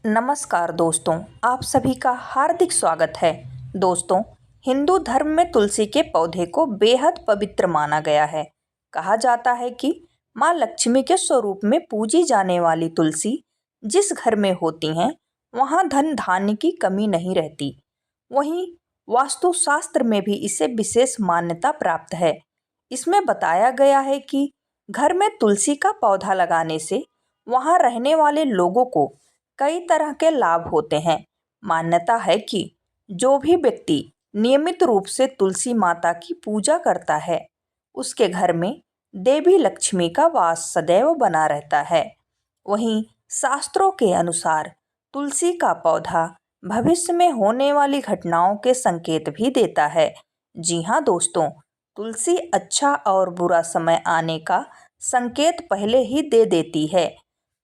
नमस्कार दोस्तों, आप सभी का हार्दिक स्वागत है। दोस्तों, हिंदू धर्म में तुलसी के पौधे को बेहद पवित्र माना गया है। कहा जाता है कि माँ लक्ष्मी के स्वरूप में पूजी जाने वाली तुलसी जिस घर में होती हैं, वहाँ धन धान्य की कमी नहीं रहती। वहीं वास्तुशास्त्र में भी इसे विशेष मान्यता प्राप्त है। इसमें बताया गया है कि घर में तुलसी का पौधा लगाने से वहाँ रहने वाले लोगों को कई तरह के लाभ होते हैं। मान्यता है कि जो भी व्यक्ति नियमित रूप से तुलसी माता की पूजा करता है, उसके घर में देवी लक्ष्मी का वास सदैव बना रहता है। वहीं शास्त्रों के अनुसार तुलसी का पौधा भविष्य में होने वाली घटनाओं के संकेत भी देता है। जी हाँ दोस्तों, तुलसी अच्छा और बुरा समय आने का संकेत पहले ही दे देती है।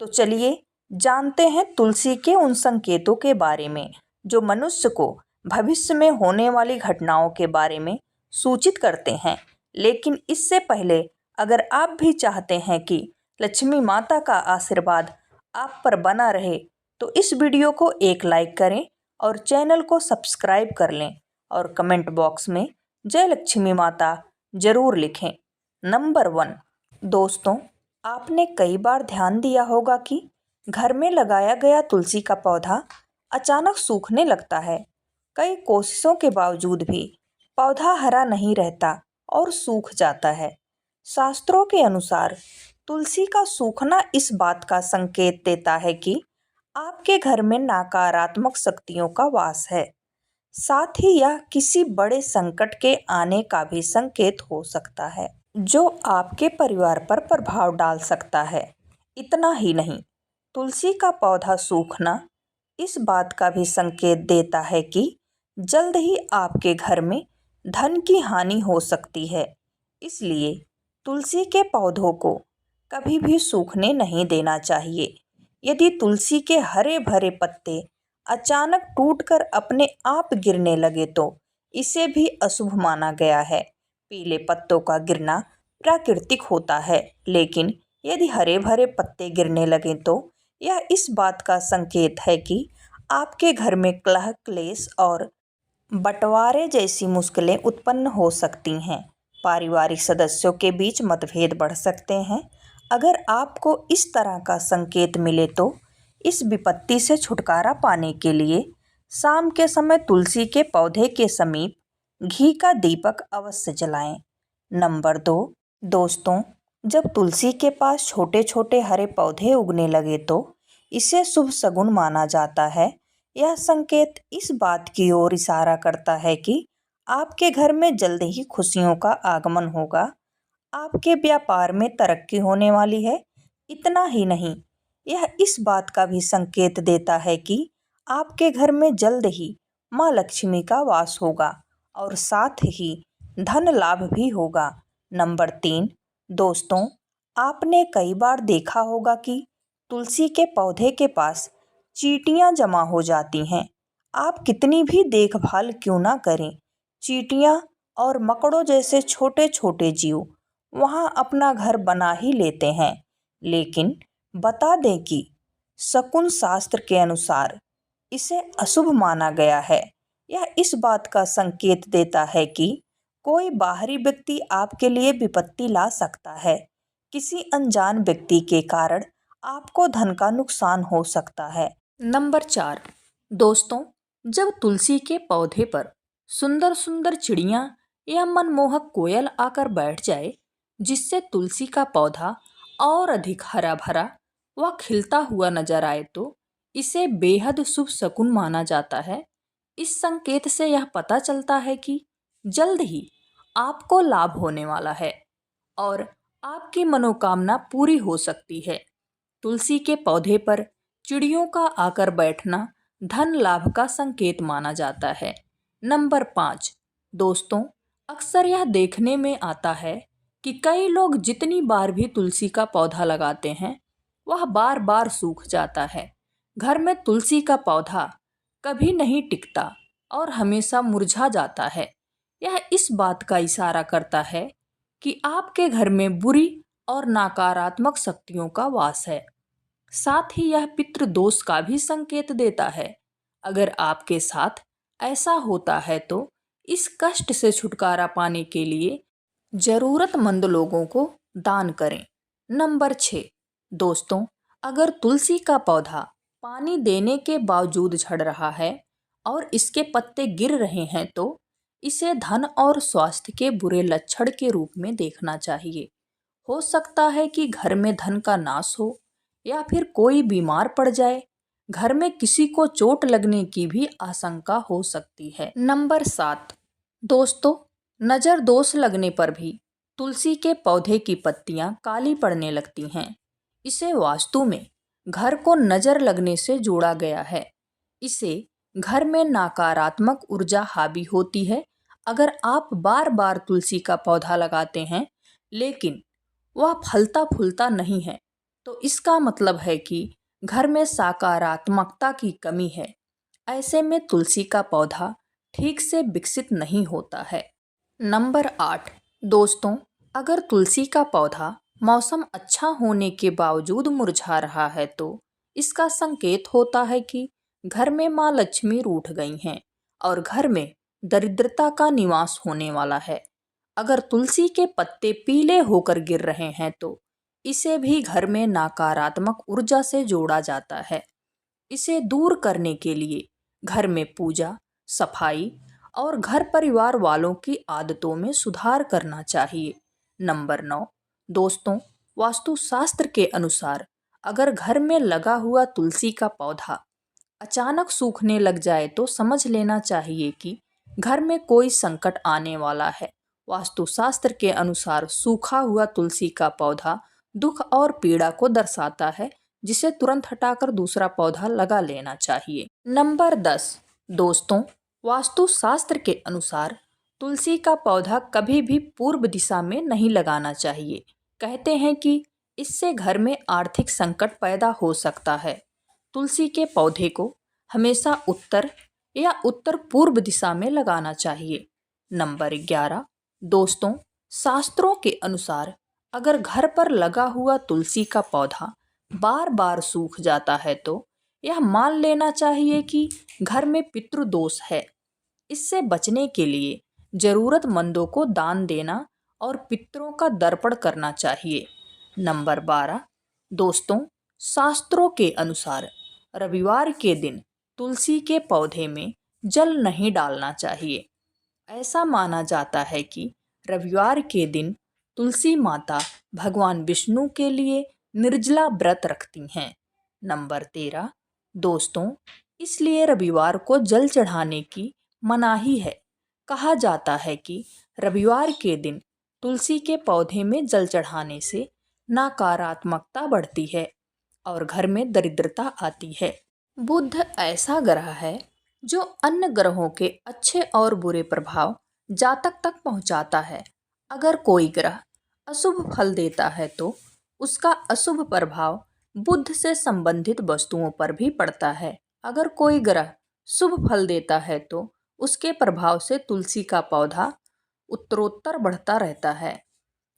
तो चलिए जानते हैं तुलसी के उन संकेतों के बारे में जो मनुष्य को भविष्य में होने वाली घटनाओं के बारे में सूचित करते हैं। लेकिन इससे पहले अगर आप भी चाहते हैं कि लक्ष्मी माता का आशीर्वाद आप पर बना रहे, तो इस वीडियो को एक लाइक करें और चैनल को सब्सक्राइब कर लें और कमेंट बॉक्स में जय लक्ष्मी माता जरूर लिखें। नंबर 1, दोस्तों, आपने कई बार ध्यान दिया होगा कि घर में लगाया गया तुलसी का पौधा अचानक सूखने लगता है। कई कोशिशों के बावजूद भी पौधा हरा नहीं रहता और सूख जाता है। शास्त्रों के अनुसार तुलसी का सूखना इस बात का संकेत देता है कि आपके घर में नकारात्मक शक्तियों का वास है। साथ ही यह किसी बड़े संकट के आने का भी संकेत हो सकता है, जो आपके परिवार पर प्रभाव डाल सकता है। इतना ही नहीं, तुलसी का पौधा सूखना इस बात का भी संकेत देता है कि जल्द ही आपके घर में धन की हानि हो सकती है। इसलिए तुलसी के पौधों को कभी भी सूखने नहीं देना चाहिए। यदि तुलसी के हरे भरे पत्ते अचानक टूटकर अपने आप गिरने लगे तो इसे भी अशुभ माना गया है। पीले पत्तों का गिरना प्राकृतिक होता है, लेकिन यदि हरे भरे पत्ते गिरने लगें तो यह इस बात का संकेत है कि आपके घर में कलह, क्लेश और बंटवारे जैसी मुश्किलें उत्पन्न हो सकती हैं। पारिवारिक सदस्यों के बीच मतभेद बढ़ सकते हैं। अगर आपको इस तरह का संकेत मिले तो इस विपत्ति से छुटकारा पाने के लिए शाम के समय तुलसी के पौधे के समीप घी का दीपक अवश्य जलाएं। नंबर 2, दोस्तों, जब तुलसी के पास छोटे छोटे हरे पौधे उगने लगे तो इसे शुभ शगुन माना जाता है। यह संकेत इस बात की ओर इशारा करता है कि आपके घर में जल्द ही खुशियों का आगमन होगा, आपके व्यापार में तरक्की होने वाली है। इतना ही नहीं, यह इस बात का भी संकेत देता है कि आपके घर में जल्द ही माँ लक्ष्मी का वास होगा और साथ ही धन लाभ भी होगा। नंबर 3, दोस्तों, आपने कई बार देखा होगा कि तुलसी के पौधे के पास चींटियां जमा हो जाती हैं। आप कितनी भी देखभाल क्यों ना करें, चींटियां और मकड़ों जैसे छोटे छोटे जीव वहां अपना घर बना ही लेते हैं। लेकिन बता दें कि शकुन शास्त्र के अनुसार इसे अशुभ माना गया है। यह इस बात का संकेत देता है कि कोई बाहरी व्यक्ति आपके लिए विपत्ति ला सकता है। किसी अनजान व्यक्ति के कारण आपको धन का नुकसान हो सकता है। नंबर 4, दोस्तों, जब तुलसी के पौधे पर सुंदर सुंदर चिड़ियां या मनमोहक कोयल आकर बैठ जाए, जिससे तुलसी का पौधा और अधिक हरा भरा व खिलता हुआ नजर आए, तो इसे बेहद शुभ शकुन माना जाता है। इस संकेत से यह पता चलता है कि जल्द ही आपको लाभ होने वाला है और आपकी मनोकामना पूरी हो सकती है। तुलसी के पौधे पर चिड़ियों का आकर बैठना धन लाभ का संकेत माना जाता है। नंबर 5, दोस्तों, अक्सर यह देखने में आता है कि कई लोग जितनी बार भी तुलसी का पौधा लगाते हैं, वह बार बार सूख जाता है। घर में तुलसी का पौधा कभी नहीं टिकता और हमेशा मुरझा जाता है। यह इस बात का इशारा करता है कि आपके घर में बुरी और नकारात्मक शक्तियों का वास है। साथ ही यह पितृ दोष का भी संकेत देता है। अगर आपके साथ ऐसा होता है तो इस कष्ट से छुटकारा पाने के लिए जरूरतमंद लोगों को दान करें। नंबर 6, दोस्तों, अगर तुलसी का पौधा पानी देने के बावजूद झड़ रहा है और इसके पत्ते गिर रहे हैं तो इसे धन और स्वास्थ्य के बुरे लक्षण के रूप में देखना चाहिए। हो सकता है कि घर में धन का नाश हो या फिर कोई बीमार पड़ जाए। घर में किसी को चोट लगने की भी आशंका हो सकती है। नंबर 7, दोस्तों, नज़र दोष लगने पर भी तुलसी के पौधे की पत्तियां काली पड़ने लगती हैं। इसे वास्तु में घर को नज़र लगने से जोड़ा गया है। इसे घर में नकारात्मक ऊर्जा हावी होती है। अगर आप बार बार तुलसी का पौधा लगाते हैं लेकिन वह फलता फूलता नहीं है तो इसका मतलब है कि घर में सकारात्मकता की कमी है। ऐसे में तुलसी का पौधा ठीक से विकसित नहीं होता है। नंबर 8, दोस्तों, अगर तुलसी का पौधा मौसम अच्छा होने के बावजूद मुरझा रहा है तो इसका संकेत होता है कि घर में माँ लक्ष्मी रूठ गई हैं और घर में दरिद्रता का निवास होने वाला है। अगर तुलसी के पत्ते पीले होकर गिर रहे हैं तो इसे भी घर में नकारात्मक ऊर्जा से जोड़ा जाता है। इसे दूर करने के लिए घर में पूजा, सफाई और घर परिवार वालों की आदतों में सुधार करना चाहिए। नंबर 9, दोस्तों, वास्तुशास्त्र के अनुसार अगर घर में लगा हुआ तुलसी का पौधा अचानक सूखने लग जाए तो समझ लेना चाहिए कि घर में कोई संकट आने वाला है। वास्तुशास्त्र के अनुसार सूखा हुआ तुलसी का पौधा दुख और पीड़ा को दर्शाता है, जिसे तुरंत हटाकर दूसरा पौधा लगा लेना चाहिए। नंबर 10, दोस्तों, वास्तुशास्त्र के अनुसार तुलसी का पौधा कभी भी पूर्व दिशा में नहीं लगाना चाहिए। कहते हैं कि इससे घर में आर्थिक संकट पैदा हो सकता है। तुलसी के पौधे को हमेशा उत्तर या उत्तर पूर्व दिशा में लगाना चाहिए। नंबर 11, दोस्तों, शास्त्रों के अनुसार अगर घर पर लगा हुआ तुलसी का पौधा बार बार सूख जाता है तो यह मान लेना चाहिए कि घर में पितृदोष है। इससे बचने के लिए जरूरतमंदों को दान देना और पितरों का दर्पण करना चाहिए। नंबर 12, दोस्तों, शास्त्रों के अनुसार रविवार के दिन तुलसी के पौधे में जल नहीं डालना चाहिए। ऐसा माना जाता है कि रविवार के दिन तुलसी माता भगवान विष्णु के लिए निर्जला व्रत रखती हैं। नंबर 13, दोस्तों, इसलिए रविवार को जल चढ़ाने की मनाही है। कहा जाता है कि रविवार के दिन तुलसी के पौधे में जल चढ़ाने से नकारात्मकता बढ़ती है और घर में दरिद्रता आती है। बुध ऐसा ग्रह है जो अन्य ग्रहों के अच्छे और बुरे प्रभाव जातक तक पहुंचाता है। अगर कोई ग्रह अशुभ फल देता है तो उसका अशुभ प्रभाव बुध से संबंधित वस्तुओं पर भी पड़ता है। अगर कोई ग्रह शुभ फल देता है तो उसके प्रभाव से तुलसी का पौधा उत्तरोत्तर बढ़ता रहता है।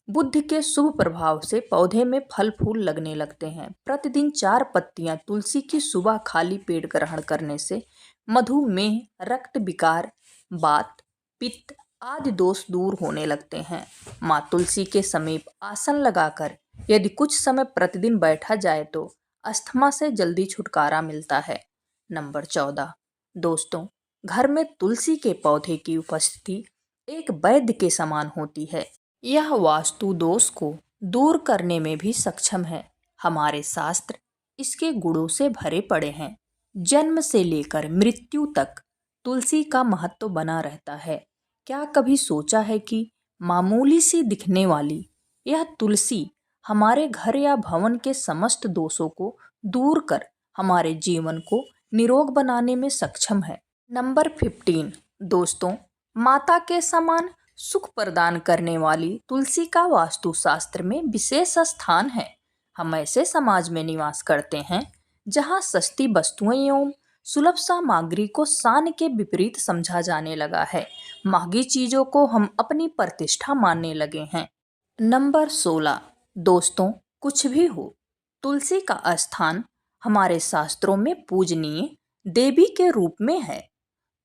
बुध के शुभ प्रभाव से पौधे में फल फूल लगने लगते हैं। प्रतिदिन 4 पत्तियां तुलसी की सुबह खाली पेट ग्रहण करने से मधुमेह, रक्त विकार, वात, पित्त आदि दोष दूर होने लगते हैं। माँ तुलसी के समीप आसन लगाकर यदि कुछ समय प्रतिदिन बैठा जाए तो अस्थमा से जल्दी छुटकारा मिलता है। नंबर 14, दोस्तों, घर में तुलसी के पौधे की उपस्थिति एक वैद्य के समान होती है। यह वास्तु दोष को दूर करने में भी सक्षम है। हमारे शास्त्र इसके गुणों से भरे पड़े हैं। जन्म से लेकर मृत्यु तक तुलसी का महत्व बना रहता है। क्या कभी सोचा है कि मामूली सी दिखने वाली यह तुलसी हमारे घर या भवन के समस्त दोषों को दूर कर हमारे जीवन को निरोग बनाने में सक्षम है। नंबर 15, दोस्तों, माता के समान सुख प्रदान करने वाली तुलसी का वास्तुशास्त्र में विशेष स्थान है। हम ऐसे समाज में निवास करते हैं जहां सस्ती वस्तुएं एवं सुलभ सामग्री को शान के विपरीत समझा जाने लगा है। महंगी चीजों को हम अपनी प्रतिष्ठा मानने लगे हैं। नंबर 16, दोस्तों, कुछ भी हो, तुलसी का स्थान हमारे शास्त्रों में पूजनीय देवी के रूप में है।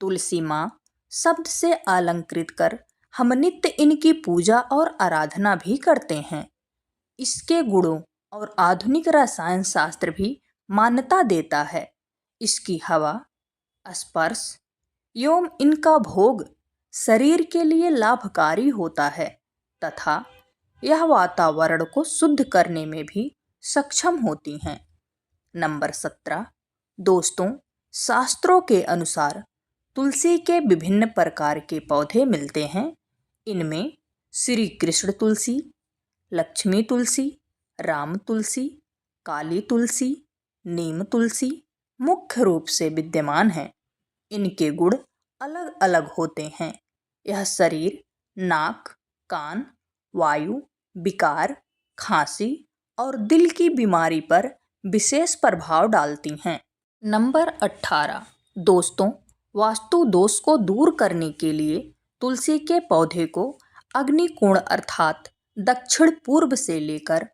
तुलसी माँ शब्द से अलंकृत कर हम नित्य इनकी पूजा और आराधना भी करते हैं। इसके गुणों और आधुनिक रसायन शास्त्र भी मान्यता देता है। इसकी हवा, स्पर्श एवं इनका भोग शरीर के लिए लाभकारी होता है तथा यह वातावरण को शुद्ध करने में भी सक्षम होती हैं। नंबर 17 दोस्तों, शास्त्रों के अनुसार तुलसी के विभिन्न प्रकार के पौधे मिलते हैं। इनमें श्री कृष्ण तुलसी, लक्ष्मी तुलसी, राम तुलसी, काली तुलसी, नीम तुलसी मुख्य रूप से विद्यमान हैं। इनके गुण अलग अलग होते हैं। यह शरीर, नाक, कान, वायु, विकार, खांसी और दिल की बीमारी पर विशेष प्रभाव डालती हैं। नंबर 18 दोस्तों, वास्तु दोष को दूर करने के लिए तुलसी के पौधे को अग्निकोण अर्थात दक्षिण पूर्व से लेकर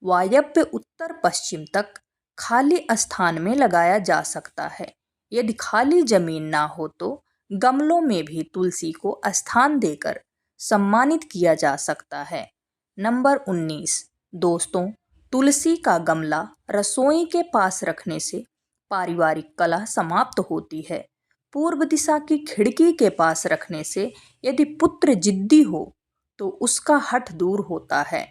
वायव्य उत्तर पश्चिम तक खाली स्थान में लगाया जा सकता है। यदि खाली जमीन ना हो तो गमलों में भी तुलसी को स्थान देकर सम्मानित किया जा सकता है। नंबर 19 दोस्तों, तुलसी का गमला रसोई के पास रखने से पारिवारिक कलह समाप्त होती है। पूर्व दिशा की खिड़की के पास रखने से यदि पुत्र जिद्दी हो तो उसका हठ दूर होता है।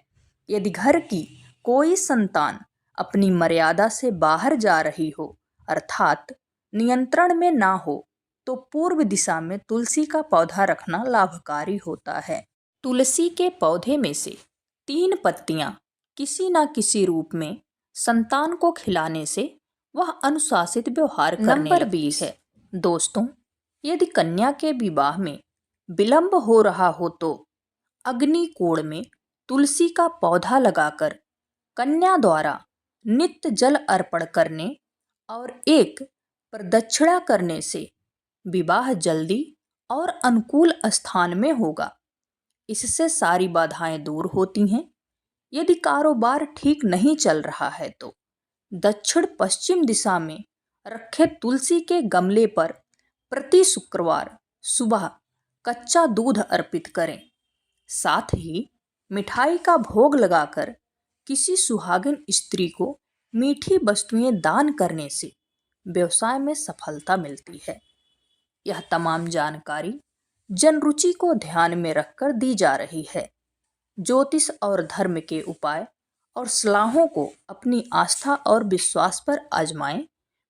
यदि घर की कोई संतान अपनी मर्यादा से बाहर जा रही हो अर्थात नियंत्रण में ना हो तो पूर्व दिशा में तुलसी का पौधा रखना लाभकारी होता है। तुलसी के पौधे में से 3 पत्तियां किसी न किसी रूप में संतान को खिलाने से वह अनुशासित व्यवहार करने नंबर 20 है। दोस्तों, यदि कन्या के विवाह में विलंब हो रहा हो तो अग्निकोण में तुलसी का पौधा लगाकर कन्या द्वारा नित्य जल अर्पण करने और एक प्रदक्षिणा करने से विवाह जल्दी और अनुकूल स्थान में होगा। इससे सारी बाधाएं दूर होती हैं। यदि कारोबार ठीक नहीं चल रहा है तो दक्षिण पश्चिम दिशा में रखे तुलसी के गमले पर प्रति शुक्रवार सुबह कच्चा दूध अर्पित करें। साथ ही मिठाई का भोग लगाकर किसी सुहागिन स्त्री को मीठी वस्तुएं दान करने से व्यवसाय में सफलता मिलती है। यह तमाम जानकारी जनरुचि को ध्यान में रखकर दी जा रही है। ज्योतिष और धर्म के उपाय और सलाहों को अपनी आस्था और विश्वास पर आजमाएं।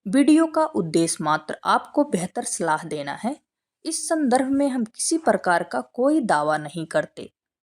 वीडियो का उद्देश्य मात्र आपको बेहतर सलाह देना है। इस संदर्भ में हम किसी प्रकार का कोई दावा नहीं करते।